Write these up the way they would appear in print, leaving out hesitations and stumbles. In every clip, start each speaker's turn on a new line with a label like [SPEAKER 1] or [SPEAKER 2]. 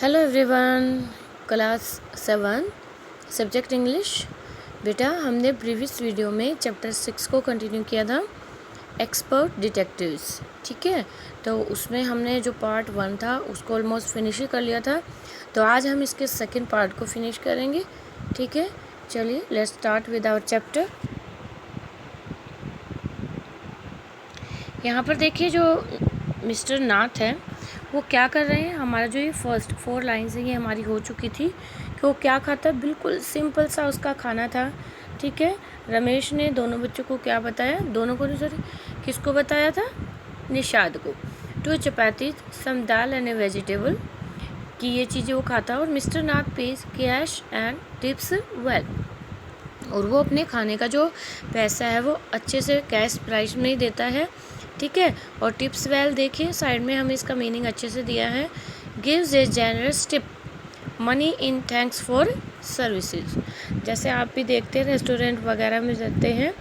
[SPEAKER 1] Hello everyone, class 7 subject English. बेटा, हमने previous video में चैप्टर 6 को कंटिन्यू किया था, एक्सपर्ट डिटेक्टिव्स। ठीक है, तो उसमें हमने जो पार्ट 1 था उसको ऑलमोस्ट फिनिश ही कर लिया था। तो आज हम इसके सेकंड पार्ट को फिनिश करेंगे। ठीक है, चलिए let's start with our chapter. यहाँ पर देखिए, जो मिस्टर नाथ है वो क्या कर रहे हैं। हमारा जो ये फर्स्ट 4 लाइन्स है ये हमारी हो चुकी थी कि वो क्या खाता, बिल्कुल सिंपल सा उसका खाना था। ठीक है, रमेश ने दोनों बच्चों को क्या बताया, दोनों को नहीं, सॉरी, किसको बताया था, निषाद को। 2 चपाती, सम दाल एंड ए वेजिटेबल, कि ये चीज़ें वो खाता। और mister Nath page cache and tips well, और वो अपने खाने का जो पैसा है वो अच्छे से कैश प्राइस में ही देता है। ठीक है, और टिप्स वेल देखिए साइड में हमें इसका मीनिंग अच्छे से दिया है। Gives A generous tip money in thanks for services. जैसे आप भी देखते हैं रेस्टोरेंट वगैरह में जाते हैं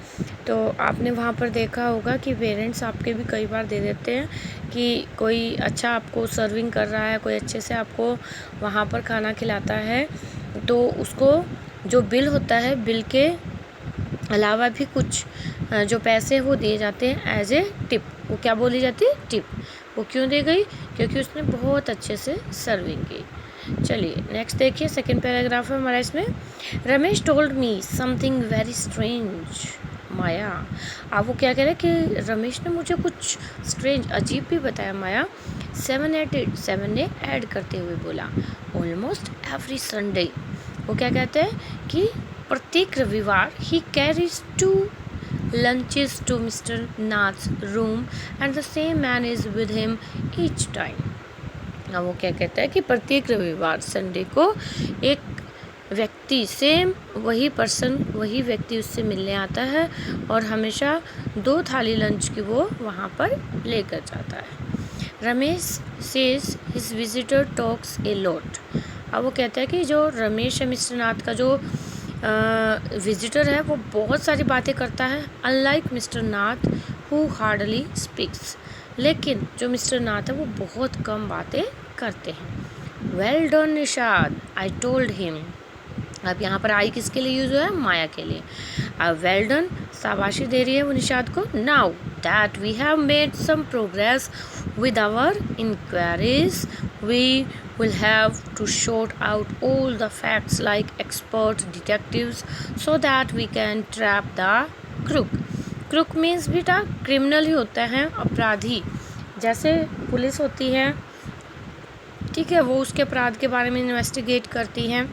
[SPEAKER 1] तो आपने वहाँ पर देखा होगा कि पेरेंट्स आपके भी कई बार दे देते हैं कि कोई अच्छा आपको सर्विंग कर रहा है, कोई अच्छे से आपको वहाँ पर खाना खिलाता है, तो उसको जो बिल होता है, बिल के अलावा भी कुछ जो पैसे वो दिए जाते हैं एज ए टिप। वो क्या बोली जाती है, टिप। वो क्यों दी गई, क्योंकि उसने बहुत अच्छे से सर्विंग की। चलिए नेक्स्ट देखिए, सेकंड पैराग्राफ है हमारा इसमें। Ramesh told me something very strange Maya. अब वो क्या कह रहे हैं कि रमेश ने मुझे कुछ स्ट्रेंज, अजीब भी बताया माया। 7 ने ऐड करते हुए बोला, ऑलमोस्ट एवरी संडे। वो क्या कहते हैं कि प्रत्येक रविवार he carries 2 lunches to Mr. Nath's room and the same man is with him each time. अब वो क्या कहता है कि प्रत्येक रविवार संडे को एक व्यक्ति, सेम वही पर्सन, वही व्यक्ति उससे मिलने आता है और हमेशा 2 थाली लंच की वो वहाँ पर लेकर जाता है। Ramesh says his visitor talks a lot. अब वो कहता है कि जो रमेश है, मिस्टर नाथ का जो विजिटर है, वो बहुत सारी बातें करता है, unlike mister Nath who hardly speaks. लेकिन जो मिस्टर नाथ है वो बहुत कम बातें करते हैं। वेल डन निषाद, आई टोल्ड हिम। अब यहाँ पर आई किसके लिए यूज हुआ है, माया के लिए। अब वेल डन शाबाशी दे रही है वो निषाद को। Now that we have made some progress with our inquiries, we will have to sort out all the facts like expert detectives so that we can trap the crook. Crook means बेटा criminal ही होता है, अपराधी। जैसे police होती है, ठीक है, वो उसके अपराध के बारे में इन्वेस्टिगेट करती है,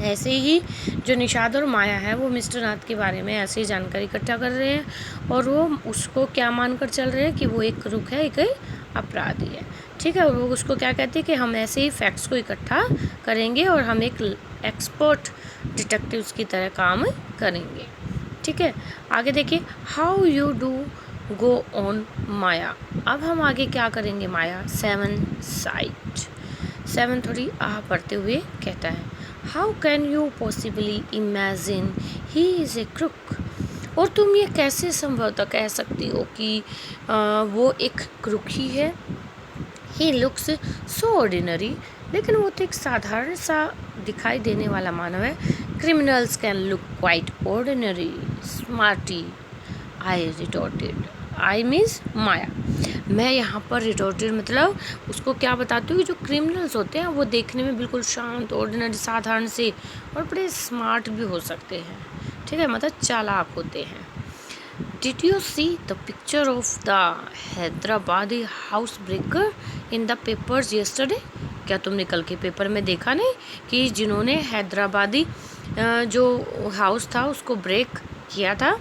[SPEAKER 1] ऐसे ही जो निषाद और माया है वो मिस्टर नाथ के बारे में ऐसे ही जानकारी इकट्ठा कर रहे हैं और वो उसको क्या मानकर चल रहे हैं कि वो एक रुख है, एक अपराधी है। ठीक है, और वो उसको क्या कहते हैं कि हम ऐसे ही फैक्ट्स को इकट्ठा करेंगे और हम एक एक्सपर्ट डिटेक्टिव्स की तरह काम करेंगे। ठीक है, आगे देखिए, how you do go on Maya. अब हम आगे क्या करेंगे माया। 7 साइट, 7 थोड़ी आह पढ़ते हुए कहता है, how can you possibly imagine he is a crook. और तुम ये कैसे संभवतः कह सकती हो कि वो एक क्रुक ही है। ही लुक्स सो ऑर्डिनरी, लेकिन वो तो एक साधारण सा दिखाई देने वाला मानव है। Criminals can look quite ordinary smarty, I retorted. I means Maya. मैं यहाँ पर रिटॉर्टेड मतलब उसको क्या बताती हूँ कि जो क्रिमिनल्स होते हैं वो देखने में बिल्कुल शांत, ऑर्डिनरी, साधारण से और बड़े स्मार्ट भी हो सकते हैं। ठीक है, मतलब चालाक होते हैं। Did you see the picture of the Hyderabadi house breaker in the papers yesterday. क्या तुमने कल के पेपर में देखा नहीं कि जिन्होंने हैदराबादी जो हाउस था उसको ब्रेक किया था,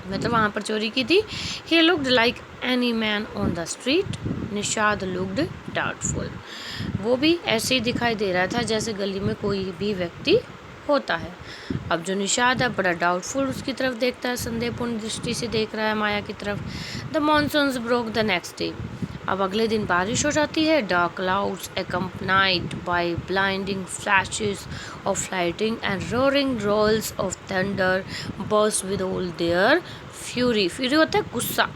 [SPEAKER 1] मतलब वहाँ पर चोरी की थी। He looked like any man on the street. Nishad looked doubtful. वो भी ऐसे ही दिखाई दे रहा था जैसे गली में कोई भी व्यक्ति होता है। अब जो निषाद है बड़ा डाउटफुल उसकी तरफ देखता है, संदेहपूर्ण दृष्टि से देख रहा है माया की तरफ। The monsoons broke the next day. अब अगले दिन बारिश हो जाती है। Dark clouds accompanied by blinding flashes of lightning and roaring rolls of thunder burst with all their fury. fury होता है गुस्सा।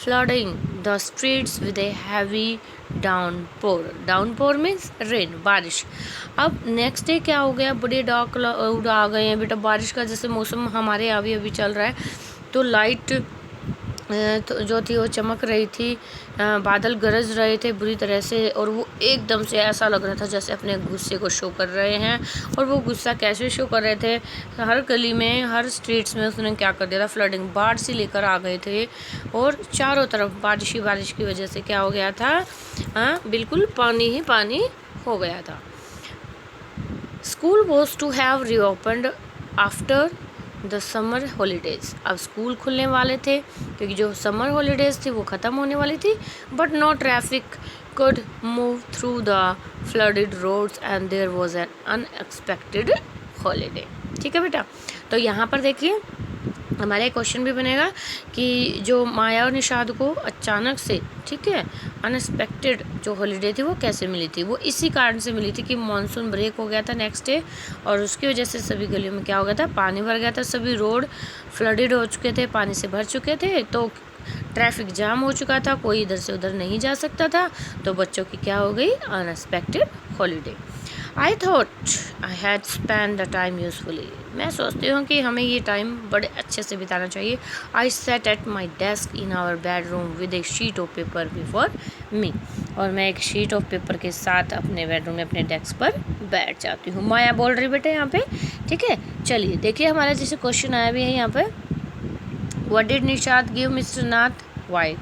[SPEAKER 1] flooding the streets with a heavy downpour. Downpour means rain, बारिश। अब नेक्स्ट डे क्या हो गया, बड़े dark cloud आ गए हैं बेटा, बारिश का जैसे मौसम हमारे यहाँ भी अभी चल रहा है। तो लाइट तो जो थी वो चमक रही थी, बादल गरज रहे थे बुरी तरह से, और वो एकदम से ऐसा लग रहा था जैसे अपने गुस्से को शो कर रहे हैं। और वो गुस्सा कैसे शो कर रहे थे, हर गली में, हर स्ट्रीट्स में उसने क्या कर दिया था, फ्लडिंग, बाढ़ सी लेकर आ गए थे। और चारों तरफ बारिश ही बारिश की वजह से क्या हो गया था, बिल्कुल पानी ही पानी हो गया था। School was to have reopened after the summer holidays. अब स्कूल खुलने वाले थे क्योंकि जो समर हॉलीडेज़ थी वो ख़त्म होने वाली थी, but no traffic could move through the flooded roads and there was an unexpected holiday। ठीक है बेटा, तो यहाँ पर देखिए हमारा एक क्वेश्चन भी बनेगा कि जो माया और निषाद को अचानक से, ठीक है, अनएक्सपेक्टेड जो हॉलीडे थी वो कैसे मिली थी। वो इसी कारण से मिली थी कि मॉनसून ब्रेक हो गया था नेक्स्ट डे, और उसकी वजह से सभी गलियों में क्या हो गया था, पानी भर गया था, सभी रोड फ्लडेड हो चुके थे, पानी से भर चुके थे, तो ट्रैफिक जाम हो चुका था, कोई इधर से उधर नहीं जा सकता था। तो बच्चों की क्या हो गई, unexpected holiday. I thought I had spend the time usefully. मैं सोचती हूँ कि हमें ये टाइम बड़े अच्छे से बिताना चाहिए। I set at my desk in our bedroom with a sheet of paper before me. और मैं एक शीट ऑफ पेपर के साथ अपने बेडरूम में अपने डेस्क पर बैठ जाती हूँ। माया बोल रही बेटे यहाँ पे, ठीक है। चलिए देखिए हमारा जैसे क्वेश्चन आया भी है यहाँ पे, what did Nishad give mister Nath, why.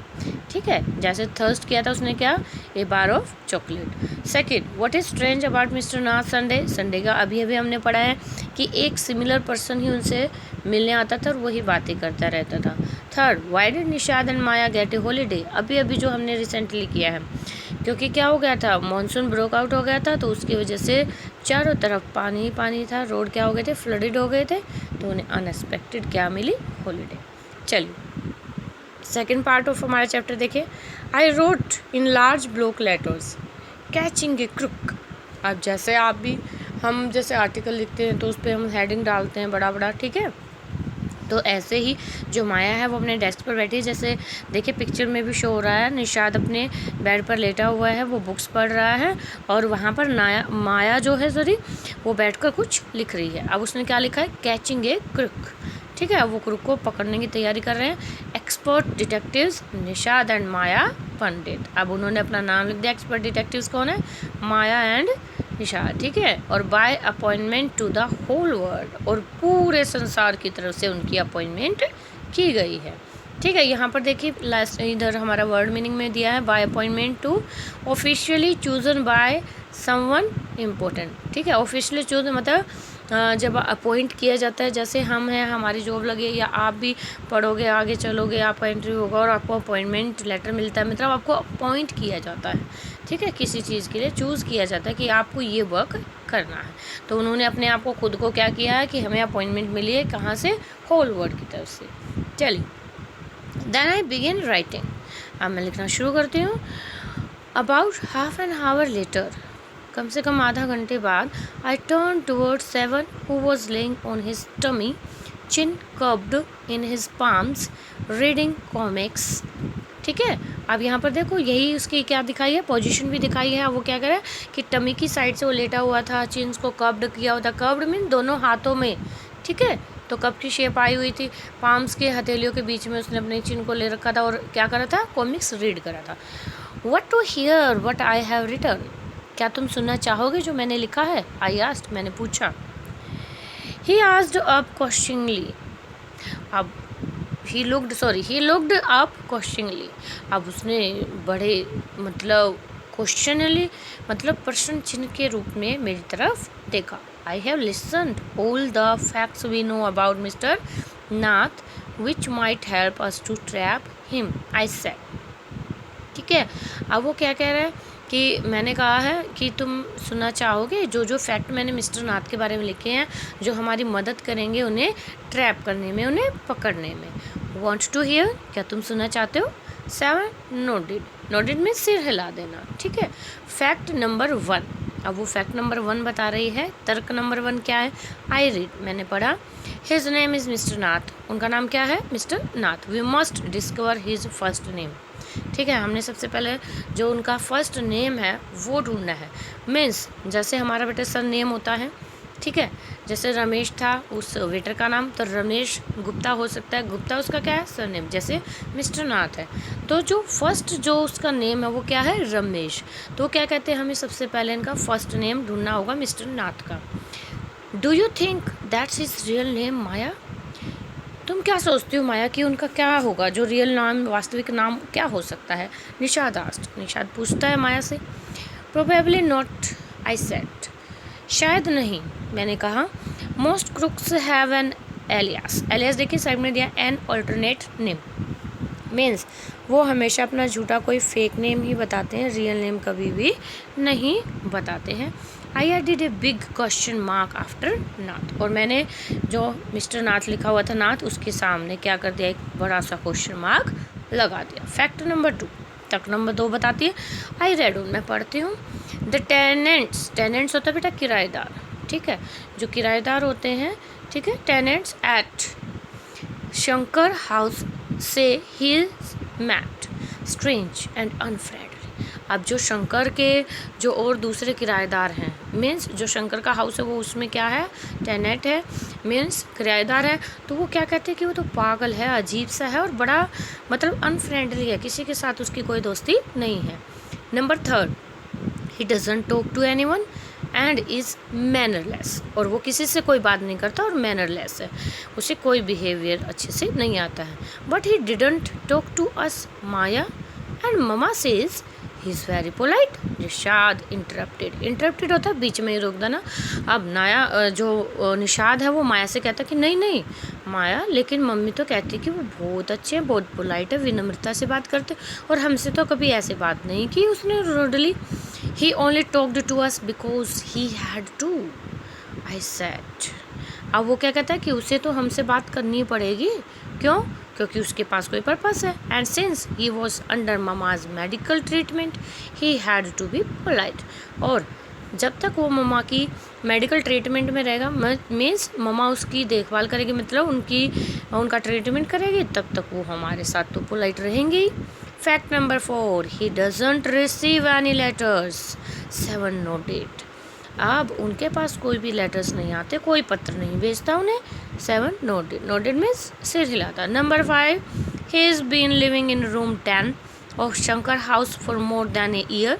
[SPEAKER 1] ठीक है, जैसे थर्स्ट किया था उसने क्या, a bar of chocolate. Second, what is strange about mister Nath Sunday. Sunday का अभी अभी हमने पढ़ा है कि एक सिमिलर पर्सन ही उनसे मिलने आता था और वही बातें करता रहता था। Third, why did Nishad and Maya gate A holiday. अभी अभी जो हमने रिसेंटली किया है, क्योंकि क्या हो गया था, मॉनसून ब्रोक आउट हो गया था, तो उसकी वजह से चारों तरफ पानी ही पानी था, रोड क्या हो गए थे, फ्लडेड हो गए थे, तो उन्हें अनएक्सपेक्टेड क्या मिली, हॉलीडे। चलिए सेकेंड पार्ट ऑफ हमारा चैप्टर देखिए। I wrote in large block letters catching a crook. अब जैसे आप भी, हम जैसे आर्टिकल लिखते हैं तो उस पर हम हेडिंग डालते हैं बड़ा बड़ा, ठीक है। तो ऐसे ही जो माया है वो अपने डेस्क पर बैठी है, जैसे देखिए पिक्चर में भी शो हो रहा है, निषाद अपने बेड पर लेटा हुआ है, वो बुक्स पढ़ रहा है, और वहाँ पर माया जो है सॉरी वो बैठकर कुछ लिख रही है। अब उसने क्या लिखा है, कैचिंग ए क्रुक, ठीक है। वो क्रुक को पकड़ने की तैयारी कर रहे हैं। एक्सपर्ट डिटेक्टिव्स निषाद एंड माया पंडित। अब उन्होंने अपना नाम लिख दिया। एक्सपर्ट डिटेक्टिव्स कौन है, माया एंड निषाद, ठीक है। और by appointment to the whole world, और पूरे संसार की तरफ से उनकी अपॉइंटमेंट की गई है, ठीक है। यहाँ पर देखिए लास्ट इधर हमारा वर्ड मीनिंग में दिया है, by appointment to officially chosen by someone important, ठीक है। ऑफिशियली चूज मतलब जब अपॉइंट किया जाता है, जैसे हम हैं, हमारी जॉब लगे, या आप भी पढ़ोगे, आगे चलोगे, आपका इंटरव्यू होगा और आपको अपॉइंटमेंट लेटर मिलता है, मतलब आपको अपॉइंट किया जाता है, ठीक है। किसी चीज़ के लिए चूज़ किया जाता है कि आपको ये वर्क करना है। तो उन्होंने अपने आप को खुद को क्या किया है कि हमें अपॉइंटमेंट मिली है, कहाँ से, होल वर्ल्ड की तरफ से। चलिए देन आई बिगिन राइटिंग। अब मैं लिखना शुरू करती हूँ। About half an hour later, कम से कम आधा घंटे बाद, I turn toward seven who was lying on his tummy, chin curbed in his palms, reading comics, ठीक है। अब यहाँ पर देखो यही उसकी क्या दिखाई है, पोजीशन भी दिखाई है। वो क्या कर रहा है कि टमी की साइड से वो लेटा हुआ था, चिन्स को कर्ब्ड किया हुआ था, कर्ब्ड मीन दोनों हाथों में, ठीक है। तो कप की शेप आई हुई थी, पाम्स के हथेलियों के बीच में उसने अपने चिन को ले रखा था और क्या करा था, कॉमिक्स रीड करा था। What to hear what I have written. क्या तुम सुनना चाहोगे जो मैंने लिखा है, आई आस्क्ड, मैंने पूछा। He asked up questioningly. अब ही लुक्ड अप क्वेश्चनिंगली। अब उसने बड़े मतलब क्वेश्चनली मतलब प्रश्न चिन्ह के रूप में मेरी तरफ देखा। I have listened all the facts we know about mister Nath which might help us to trap him, I said, ठीक है। अब वो क्या कह रहा है कि मैंने कहा है कि तुम सुनना चाहोगे जो जो फैक्ट मैंने मिस्टर नाथ के बारे में लिखे हैं, जो हमारी मदद करेंगे उन्हें ट्रैप करने में, उन्हें पकड़ने में। वॉन्ट टू हियर, क्या तुम सुनना चाहते हो। सेवन, नोडिड में सिर हिला देना, ठीक है। फैक्ट नंबर 1, अब वो फैक्ट नंबर 1 बता रही है। तर्क नंबर 1 क्या है, आई रीड, मैंने पढ़ा। His name is mister Nath, उनका नाम क्या है, mister Nath. We must discover his first name, ठीक है, हमने सबसे पहले जो उनका फर्स्ट नेम है वो ढूंढना है। मीन्स जैसे हमारा बेटा सर नेम होता है, ठीक है, जैसे रमेश था उस वेटर का नाम, तो रमेश गुप्ता हो सकता है, गुप्ता उसका क्या है सर नेम। जैसे मिस्टर नाथ है तो जो फर्स्ट जो उसका नेम है वो क्या है रमेश, तो क्या कहते हैं हमें सबसे पहले इनका फर्स्ट नेम ढूंढना होगा मिस्टर नाथ का। Do you think that's his real name Maya? तुम क्या सोचती हो माया कि उनका क्या होगा, जो रियल नाम वास्तविक नाम क्या हो सकता है? निषाद आस्ट, निषाद पूछता है माया से। प्रोबेबली नॉट, आई सेड, शायद नहीं, मैंने कहा। Most crooks have an alias, alias देखिए साइड में दिया, एन ऑल्टरनेट नेम। मीन्स वो हमेशा अपना झूठा कोई फेक नेम ही बताते हैं, रियल नेम कभी भी नहीं बताते हैं। I added a big question mark after Nath, और मैंने जो मिस्टर नाथ लिखा हुआ था नाथ उसके सामने क्या कर दिया, एक बड़ा सा क्वेश्चन मार्क लगा दिया। फैक्ट नंबर 2, तक नंबर 2 बताती है। आई रेड, मैं पढ़ती हूँ। द टेनेंट्स, टेनेंट्स होता है बेटा किराएदार, ठीक है, जो किराएदार होते हैं, ठीक है, टेनेंट्स एट शंकर हाउस से ही मैट स्ट्रेंज एंड अनफ्रेंडली। अब जो शंकर के जो और दूसरे किराएदार हैं, मीन्स जो शंकर का हाउस है वो उसमें क्या है, टेनेंट है, मीन्स किराएदार है, तो वो क्या कहते हैं कि वो तो पागल है, अजीब सा है और बड़ा मतलब अनफ्रेंडली है, किसी के साथ उसकी कोई दोस्ती नहीं है। Number 3, he doesn't talk to anyone and is mannerless, और वो किसी से कोई बात नहीं करता और मैनरलेस है, उसे कोई बिहेवियर अच्छे से नहीं आता है। But he didn't talk to us Maya and mama says he is very polite. Nishad interrupted, interrupted होता है बीच में ही रोक देना। अब नाया जो निषाद है वो माया से कहता कि नहीं नहीं माया, लेकिन मम्मी तो कहती कि वो बहुत अच्छे हैं, बहुत पोलाइट है, विनम्रता से बात करते, और हमसे तो कभी ऐसे बात नहीं की उसने rudely. He only talked to us because he had to, I said. अब वो क्या कहता है कि उसे तो हमसे बात करनी पड़ेगी, क्यों? क्योंकि उसके पास कोई पर्पस है, and since he was under mama's medical treatment he had to be polite, और जब तक वो ममा की मेडिकल ट्रीटमेंट में रहेगा, मीन्स ममा उसकी देखभाल करेगी, मतलब उनका ट्रीटमेंट करेगी, तब तक वो हमारे साथ तो पोलाइट रहेंगी। Fact number 4, he doesn't receive any letters. 7 noted, अब उनके पास कोई भी लेटर्स नहीं आते, कोई पत्र नहीं भेजता उन्हें। 7 नोटेड, नोटेड मीन्स सिर हिलाता। Number 5, he is been living in room 10 of Shankar house for more than a year.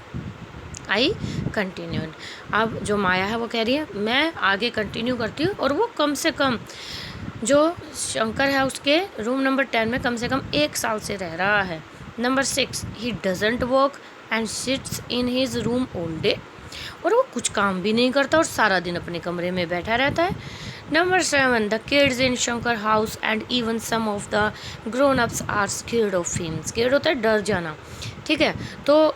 [SPEAKER 1] I continued, अब जो माया है वो कह रही है मैं आगे कंटिन्यू करती हूँ, और वो कम से कम जो शंकर है उसके रूम नंबर 10 में कम से कम 1 साल से रह रहा है। Number 6, he doesn't work and sits in his room all day, और वो कुछ काम भी नहीं करता और सारा दिन अपने कमरे में बैठा रहता है। Number 7, the kids in Shankar house and even some of the grown ups are scared of him. Scared होता है डर जाना, ठीक है, तो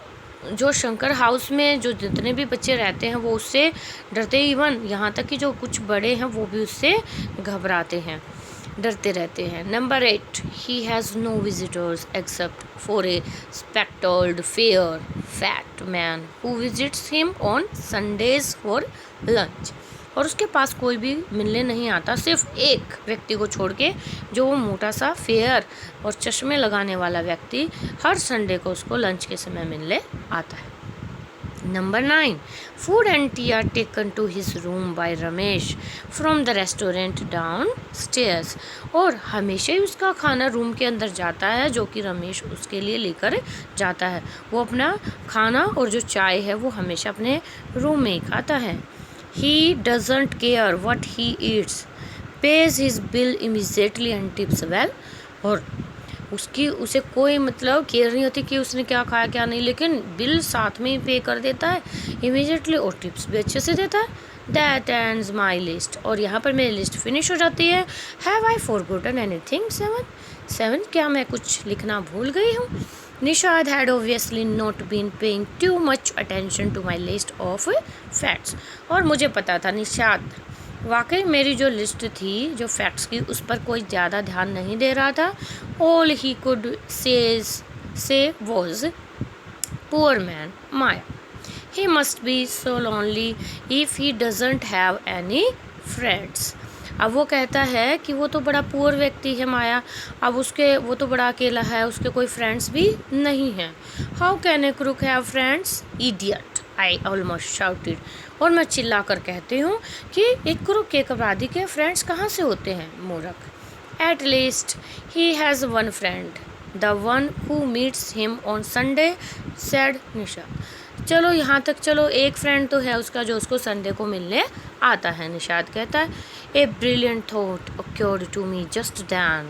[SPEAKER 1] जो शंकर हाउस में जो जितने भी बच्चे रहते हैं वो उससे डरते, इवन यहाँ तक कि जो कुछ बड़े हैं वो भी उससे घबराते हैं, डरते रहते हैं। Number 8, he has no visitors except for a spectacled fair fat man who visits him on Sundays for lunch, और उसके पास कोई भी मिलने नहीं आता, सिर्फ एक व्यक्ति को छोड़ के, जो वो मोटा सा फेयर और चश्मे लगाने वाला व्यक्ति हर संडे को उसको लंच के समय मिलने आता है। Number 9, food and tea are taken to his room by Ramesh from the restaurant downstairs, और हमेशा ही उसका खाना रूम के अंदर जाता है जो कि रमेश उसके लिए लेकर जाता है। वो अपना खाना और जो चाय है वो हमेशा अपने रूम में ही खाता है। He doesn't care what he eats, pays his bill immediately and tips well, और उसे कोई मतलब केयर नहीं होती कि उसने क्या खाया क्या नहीं, लेकिन बिल साथ में ही पे कर देता है इमीडिएटली और टिप्स भी अच्छे से देता है। That ends my list, और यहाँ पर मेरी लिस्ट फिनिश हो जाती है। Have I forgotten anything? 7, क्या मैं कुछ लिखना भूल गई हूँ? Nishad had obviously not been paying too much attention to my list of facts, और मुझे पता था निषाद वाकई मेरी जो लिस्ट थी जो फैक्ट्स की उस पर कोई ज़्यादा ध्यान नहीं दे रहा था। All he could say was, poor man Maya, he must be so lonely if he doesn't have any friends. अब वो कहता है कि वो तो बड़ा पुअर व्यक्ति है माया, अब वो तो बड़ा अकेला है, उसके कोई फ्रेंड्स भी नहीं हैं। How can a crook have friends, idiot, I almost shouted. और मैं चिल्ला कर कहती हूँ कि एक क्रूक, एक अपराधी के फ्रेंड्स कहाँ से होते हैं, मूर्ख। At least he has one friend, the one who meets him on Sunday, said Nishad. चलो यहाँ तक चलो, एक फ्रेंड तो है उसका जो उसको संडे को मिलने आता है, निशाद कहता है। A brilliant thought occurred to me just then.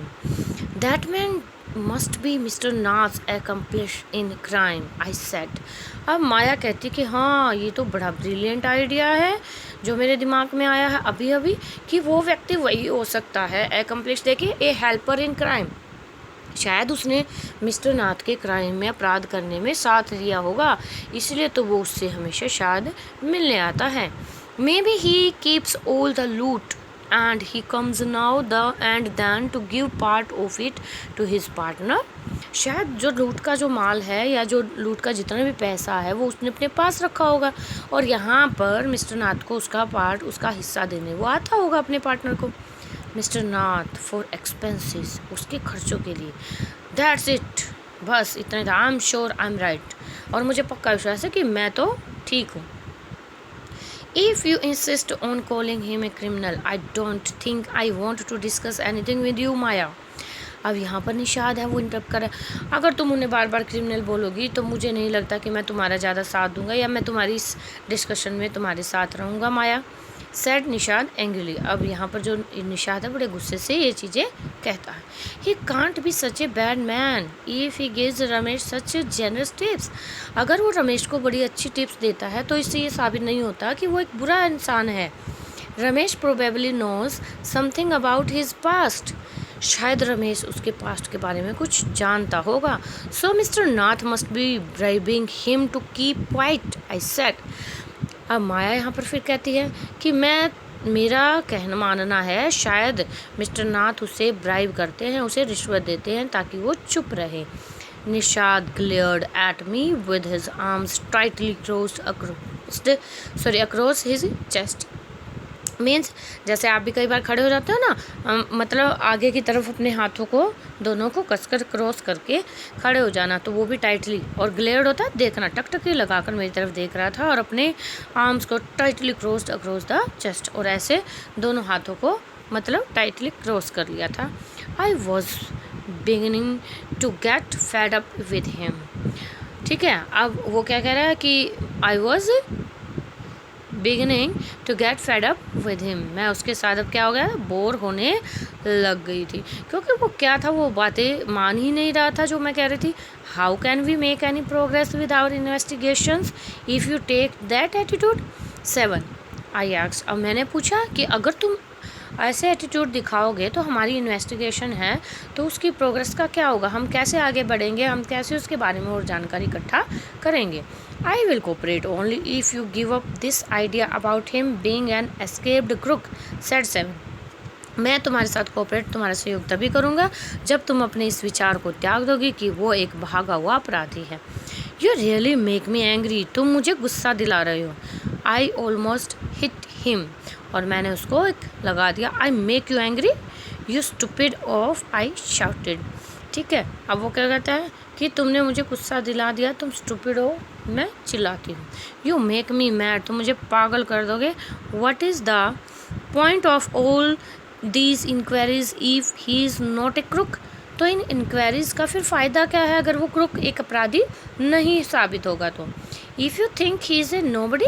[SPEAKER 1] That man must be Mr. Nath accomplished in crime, I said. अब माया कहती कि हाँ, ये तो बड़ा ब्रिलियंट आइडिया है जो मेरे दिमाग में आया है अभी अभी, कि वो व्यक्ति वही हो सकता है। एकम्प्लिश देखिए, ए हेल्पर इन क्राइम, शायद उसने मिस्टर नाथ के क्राइम में, अपराध करने में साथ दिया होगा, इसलिए तो वो उससे हमेशा शायद मिलने आता है। May be he keeps all the लूट and he comes now the and then to give part of it to his partner. शायद जो लूट का जो माल है या जो लूट का जितना भी पैसा है वो उसने अपने पास रखा होगा, और यहाँ पर मिस्टर नाथ को उसका पार्ट, उसका हिस्सा देने वो आता होगा अपने पार्टनर को। मिस्टर नाथ फॉर एक्सपेंसेस, उसके खर्चों के लिए। दैट्स इट, बस इतना था। I am sure I am right, और मुझे पक्का विश्वास है कि मैं तो ठीक हूँ। If you insist on calling him a criminal, I don't think I want to discuss anything with you, Maya. अब यहाँ पर निषाद है, वो इंटरप्ट कर रहा है। अगर तुम उन्हें बार बार क्रिमिनल बोलोगी तो मुझे नहीं लगता कि मैं तुम्हारा ज़्यादा साथ दूंगा या मैं तुम्हारी इस डिस्कशन में तुम्हारे साथ रहूँगा, माया, सेड निषाद एंग्रीली। अब यहाँ पर जो निषाद है बड़े गुस्से से ये चीज़ें कहता है। He can't be such a bad man if he gives Ramesh such generous tips. अगर वो रमेश को बड़ी अच्छी टिप्स देता है तो इससे ये साबित नहीं होता कि वो एक बुरा इंसान है। Ramesh probably knows something about his past, शायद रमेश उसके पास्ट के बारे में कुछ जानता होगा। So mister Nath must be bribing him to keep quiet, I said. अब माया यहाँ पर फिर कहती है कि मेरा कहना मानना है शायद मिस्टर नाथ उसे ब्राइब करते हैं, उसे रिश्वत देते हैं ताकि वो चुप रहे। Nishad glared at me with his arms tightly crossed across his chest. Means जैसे आप भी कई बार खड़े हो जाते हो ना, मतलब आगे की तरफ अपने हाथों को दोनों को कसकर क्रॉस करके खड़े हो जाना, तो वो भी टाइटली, और ग्लेयर्ड होता है देखना, टकटकी लगाकर मेरी तरफ देख रहा था और अपने आर्म्स को tightly crossed across the chest, और ऐसे दोनों हाथों को मतलब टाइटली क्रॉस कर लिया था। I was beginning to get fed up with him. ठीक है, अब वो क्या कह रहा है कि I was beginning to get fed up with him, मैं उसके साथ अब क्या हो गया, बोर होने लग गई थी, क्योंकि वो क्या था, वो बातें मान ही नहीं रहा था जो मैं कह रही थी। How can we make any progress with our investigations if you take that attitude, 7 I asked. अब मैंने पूछा कि अगर तुम ऐसे एटीट्यूड दिखाओगे तो हमारी इन्वेस्टिगेशन है तो उसकी प्रोग्रेस का क्या होगा, हम कैसे आगे बढ़ेंगे, हम कैसे उसके बारे में और जानकारी इकट्ठा करेंगे। I will cooperate only if you give up this idea about him being an escaped crook, said 7। मैं तुम्हारे साथ कोऑपरेट, तुम्हारा सहयोग तभी करूँगा जब तुम अपने इस विचार को त्याग दोगी कि वो एक भागा हुआ अपराधी है। You really make me angry, तुम मुझे गुस्सा दिला रहे हो। आई ऑलमोस्ट हिट हिम, और मैंने उसको एक लगा दिया। I make you angry, you stupid of, I shouted. ठीक है, अब वो क्या कहता है कि तुमने मुझे गुस्सा दिला दिया, तुम स्टूपिड हो, मैं चिल्लाती हूँ। यू मेक मी मैड, तुम मुझे पागल कर दोगे। What is the point of all these inquiries if he is not a crook, तो इन इंक्वायरीज़ का फिर फ़ायदा क्या है अगर वो क्रूक, एक अपराधी नहीं साबित होगा तो। If you think he is a nobody,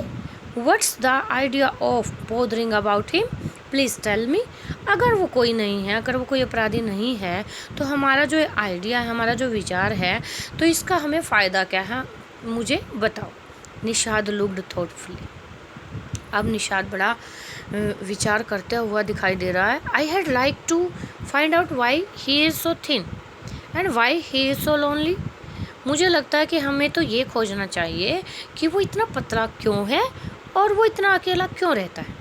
[SPEAKER 1] what's the idea of bothering about him, please tell me. अगर वो कोई नहीं है, अगर वो कोई अपराधी नहीं है तो हमारा जो आइडिया है, हमारा जो विचार है, तो इसका हमें फ़ायदा क्या है, मुझे बताओ। निषाद लुक्ड थॉटफुली, अब निषाद बड़ा विचार करते हुआ दिखाई दे रहा है। I had like to find out why he is so thin and why he is so lonely. मुझे लगता है कि हमें तो ये खोजना चाहिए कि वो इतना पतला क्यों है और वो इतना अकेला क्यों रहता है।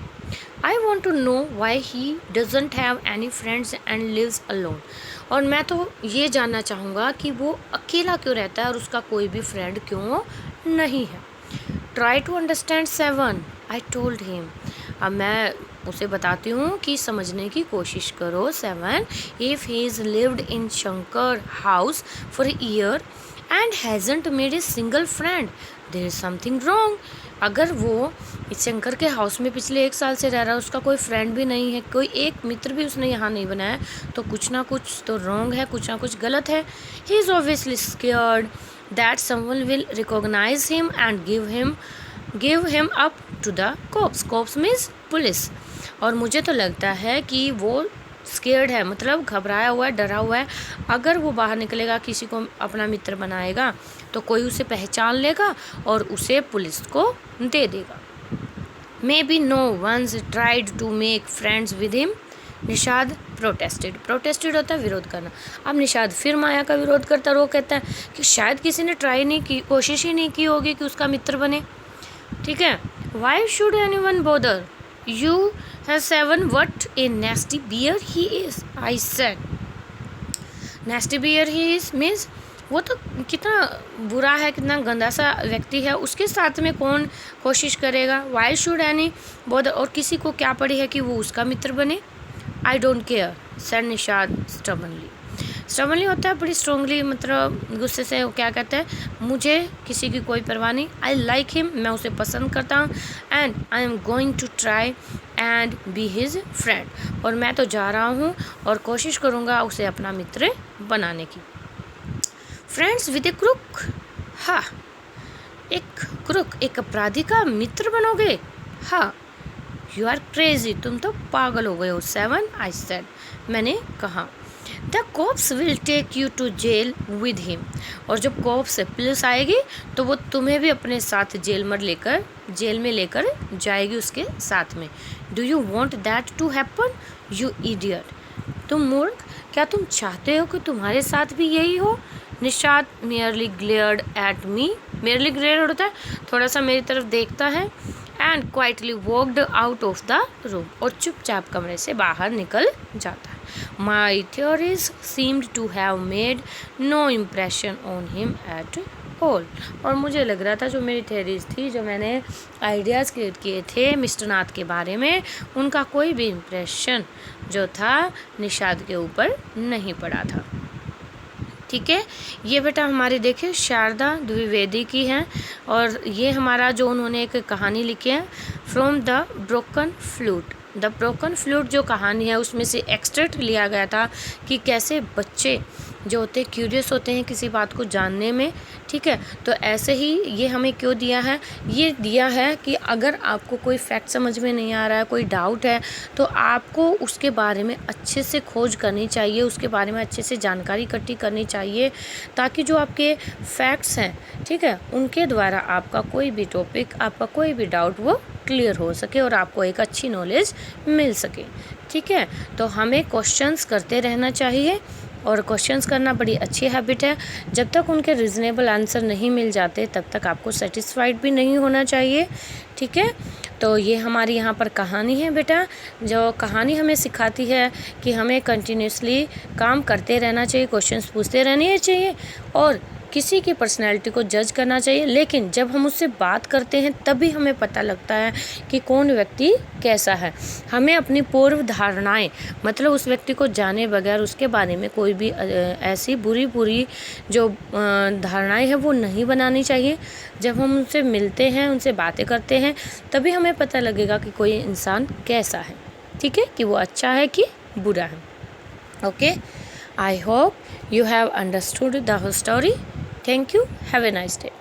[SPEAKER 1] I want to know why he doesn't have any friends and lives alone, और मैं तो ये जानना चाहूँगा कि वो अकेला क्यों रहता है और उसका कोई भी फ्रेंड क्यों नहीं है। Try to understand 7, I told him. अब मैं उसे बताती हूँ कि समझने की कोशिश करो। 7 if he is lived in Shankar house for a year and hasn't made a single friend, there is something wrong. अगर वो इस शंकर के हाउस में पिछले 1 साल से रह रहा है, उसका कोई फ्रेंड भी नहीं है, कोई एक मित्र भी उसने यहाँ नहीं बनाया, तो कुछ ना कुछ तो रॉन्ग है, कुछ ना कुछ गलत है। He is obviously scared that someone will recognise him and give him up to the cops. Cops means police. और मुझे तो लगता है कि वो स्केर्ड है, मतलब घबराया हुआ है, डरा हुआ है। अगर वो बाहर निकलेगा, किसी को अपना मित्र बनाएगा, तो कोई उसे पहचान लेगा और उसे पुलिस को दे देगा। Maybe no one's tried to make friends with him. Nishad protested होता है विरोध करना। अब निषाद फिर माया का विरोध करता है। वो कहता है कि शायद किसी ने ट्राई नहीं की, कोशिश ही नहीं की होगी कि उसका मित्र बने। ठीक है, why should any one bother you have 7, what a nasty bear he is, I said. nasty bear he is means वो तो कितना बुरा है, कितना गंदा सा व्यक्ति है, उसके साथ में कौन कोशिश करेगा। why should any bother, और किसी को क्या पड़ी है कि वो उसका मित्र बने। I don't care, said Nishad स्टबनली होता है बड़ी स्ट्रांगली, मतलब गुस्से से। वो क्या कहता है, मुझे किसी की कोई परवाह नहीं। आई लाइक हिम, मैं उसे पसंद करता हूँ। And I am going to try and be his friend, और मैं तो जा रहा हूँ और कोशिश करूँगा उसे अपना मित्र बनाने की। फ्रेंड्स विद ए क्रुक, हाँ, एक अपराधी का मित्र बनोगे, हाँ, यू आर क्रेजी, तुम तो पागल हो गए हो। 7, आई सेड, मैंने कहा। The cops will take you to jail with him, और जब कॉप्स पुलिस आएगी तो वो तुम्हें भी अपने साथ जेल में लेकर जाएगी उसके साथ में। Do you want that to happen, you idiot, तुम मूर्ख, क्या तुम चाहते हो कि तुम्हारे साथ भी यही हो। Nishad merely glared at me, merely glared होता है थोड़ा सा मेरी तरफ देखता है, and quietly walked out of the room, और चुपचाप कमरे से बाहर निकल जाता है। माई theories seemed to have made no impression on him at all, और मुझे लग रहा था जो मेरी थेरीज थी, जो मैंने आइडियाज़ क्रिएट किए थे मिस्टर नाथ के बारे में, उनका कोई भी इम्प्रेशन जो था निषाद के ऊपर नहीं पड़ा था। ठीक है, ये बेटा हमारी देखिए शारदा द्विवेदी की है, और ये हमारा जो उन्होंने एक कहानी लिखी है from the broken flute. The broken flute जो कहानी है उसमें से एक्सट्रैक्ट लिया गया था कि कैसे बच्चे जो होते हैं क्यूरियस होते हैं किसी बात को जानने में। ठीक है, तो ऐसे ही ये हमें क्यों दिया है, ये दिया है कि अगर आपको कोई फैक्ट समझ में नहीं आ रहा है, कोई डाउट है, तो आपको उसके बारे में अच्छे से खोज करनी चाहिए, उसके बारे में अच्छे से जानकारी इकट्ठी करनी चाहिए, ताकि जो आपके फैक्ट्स हैं, ठीक है, उनके द्वारा आपका कोई भी टॉपिक, आपका कोई भी डाउट वो क्लियर हो सके और आपको एक अच्छी नॉलेज मिल सके। ठीक है, तो हमें क्वेश्चंस करते रहना चाहिए, और क्वेश्चंस करना बड़ी अच्छी हैबिट है। जब तक उनके रीज़नेबल आंसर नहीं मिल जाते तब तक आपको सेटिस्फाइड भी नहीं होना चाहिए। ठीक है, तो ये हमारी यहाँ पर कहानी है बेटा, जो कहानी हमें सिखाती है कि हमें कंटिन्यूसली काम करते रहना चाहिए, क्वेश्चंस पूछते रहने चाहिए, और किसी की पर्सनैलिटी को जज करना चाहिए। लेकिन जब हम उससे बात करते हैं तभी हमें पता लगता है कि कौन व्यक्ति कैसा है। हमें अपनी पूर्व धारणाएं, मतलब उस व्यक्ति को जाने बगैर उसके बारे में कोई भी ऐसी बुरी जो धारणाएं हैं वो नहीं बनानी चाहिए। जब हम उनसे मिलते हैं, उनसे बातें करते हैं, तभी हमें पता लगेगा कि कोई इंसान कैसा है। ठीक है, कि वो अच्छा है कि बुरा है। Okay, I hope you have understood the whole story. Thank you. Have a nice day.